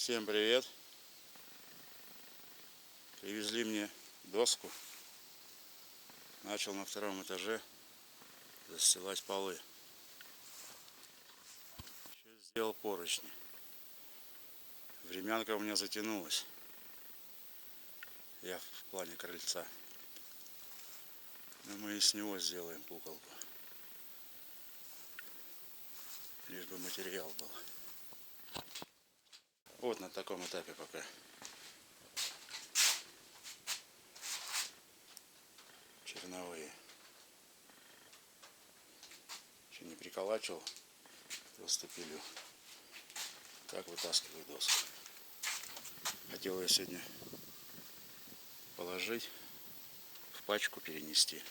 Всем привет! Привезли мне доску. Начал на втором этаже застилать полы. Еще сделал поручни. Времянка у меня затянулась. Я в плане крыльца. Но мы и с него сделаем куколку. Лишь бы материал был. Вот на таком этапе пока. Черновые. Еще не приколачивал. Просто пилю. Так вытаскиваю доску. Хотел я сегодня положить, в пачку перенести.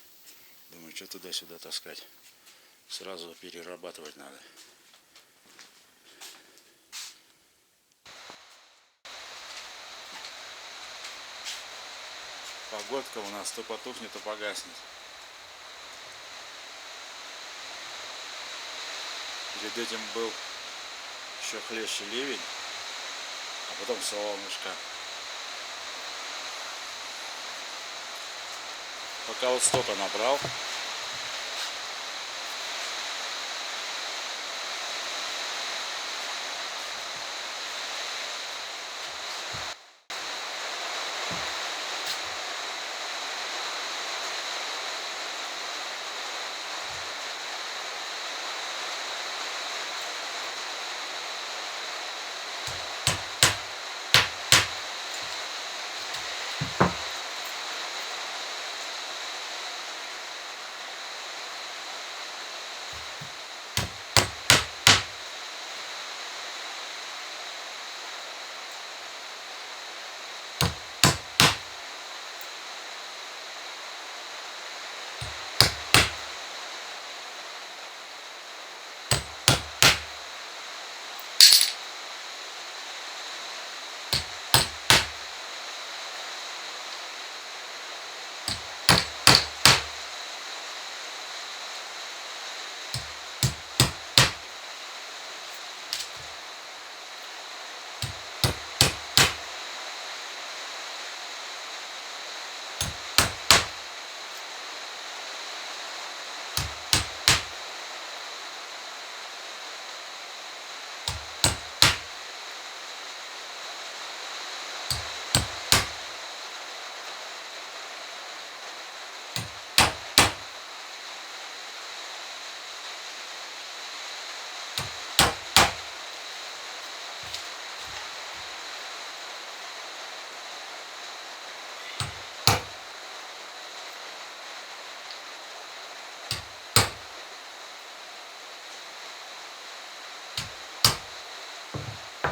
Думаю, что туда-сюда таскать. Сразу перерабатывать надо. Погодка у нас то потухнет, то погаснет. Перед этим был еще хлеще ливень, а потом солнышко. Пока вот столько набрал.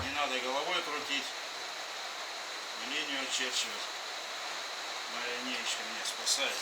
Не надо головой крутить, линию очерчивать. Моя линеечка меня спасает.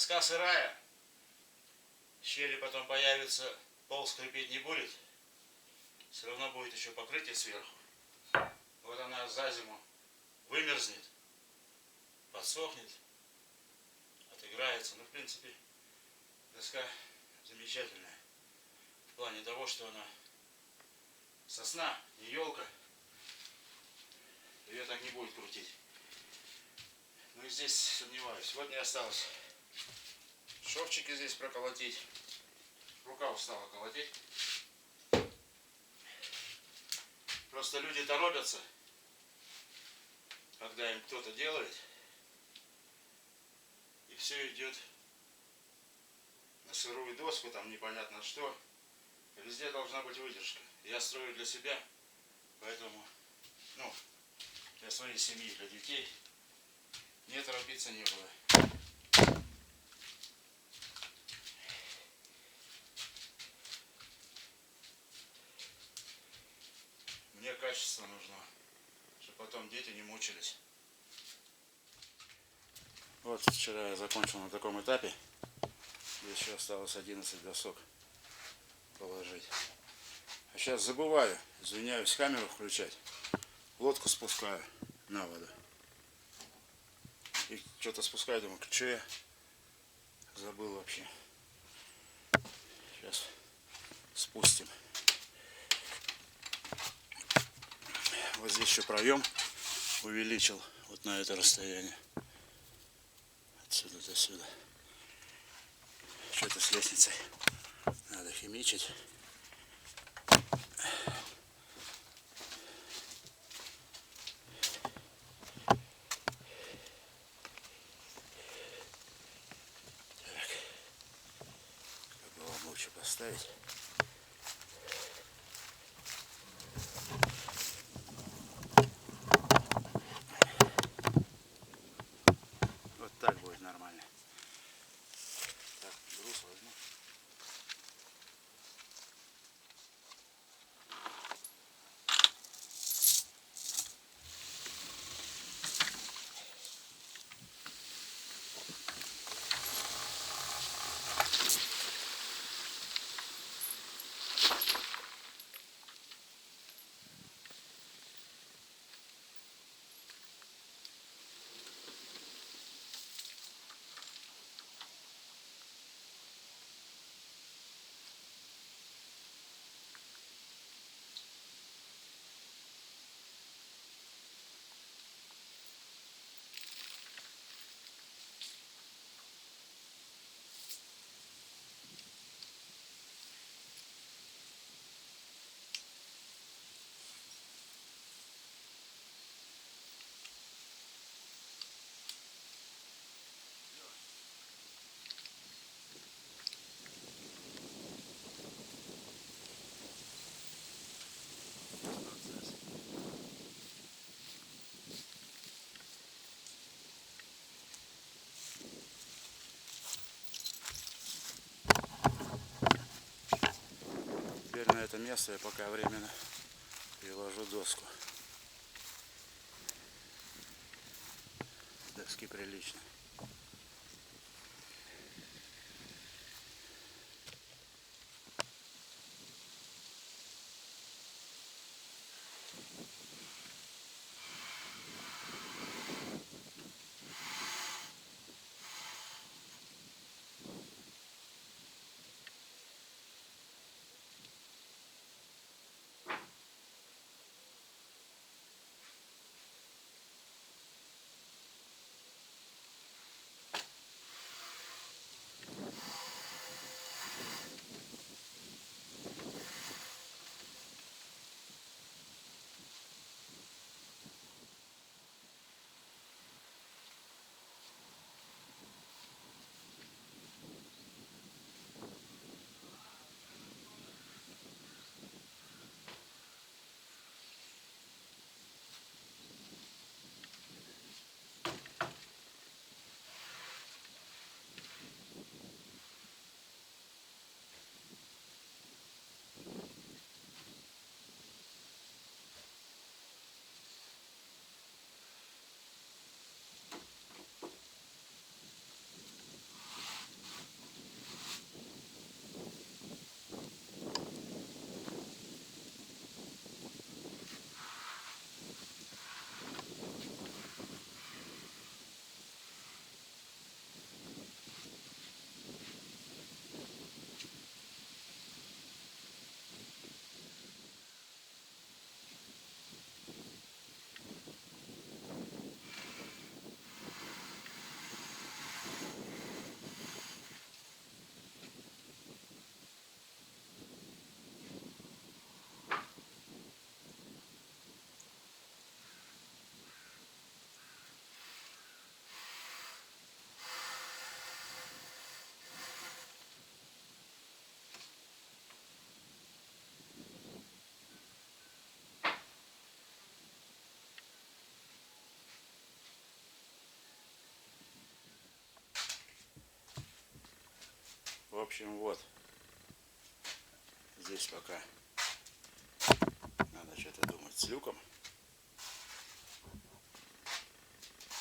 Доска сырая. Щели потом появятся, пол скрипеть не будет. Все равно будет еще покрытие сверху. Вот она за зиму вымерзнет, подсохнет, отыграется. Ну, в принципе, доска замечательная. В плане того, что она сосна, не елка. Ее так не будет крутить. Ну и здесь сомневаюсь. Вот не осталось. Шовчики здесь проколотить. Рука устала колотить. Просто люди торопятся, когда им кто-то делает. И все идет на сырую доску, там непонятно что. Везде должна быть выдержка. Я строю для себя, поэтому, ну, для своей семьи, для детей. Мне торопиться не было. Мне качество нужно, чтобы потом дети не мучились. Вот вчера я закончил на таком этапе. Еще осталось 11 досок положить. А сейчас забываю, извиняюсь, камеру включать. Лодку спускаю на воду. И что-то спускаю, думаю, что я забыл вообще. Сейчас спустим. Вот здесь еще проем увеличил вот на это расстояние. Отсюда до сюда. Что-то с лестницей надо химичить. Лучше поставить. Вот так будет нормально. Так, груз возьму. Теперь на это место я пока временно приложу доску. Доски прилично. общем, вот. Здесь пока надо что-то думать с люком.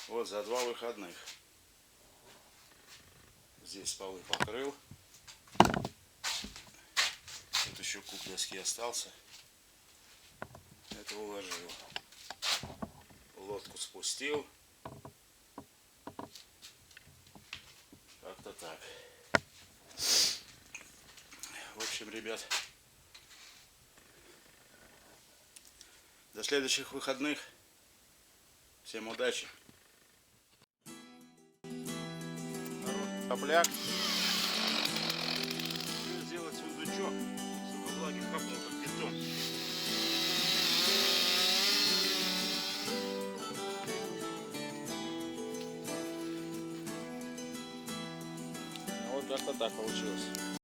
Вот за 2 выходных. Здесь полы покрыл. Тут еще куб доски остался. Это уложил. Лодку спустил. Как-то так. В общем, ребят, до следующих выходных. Всем удачи. Топляк. Сделать сундучок, чтобы влаги капнул, как бетон. Вот как-то так получилось.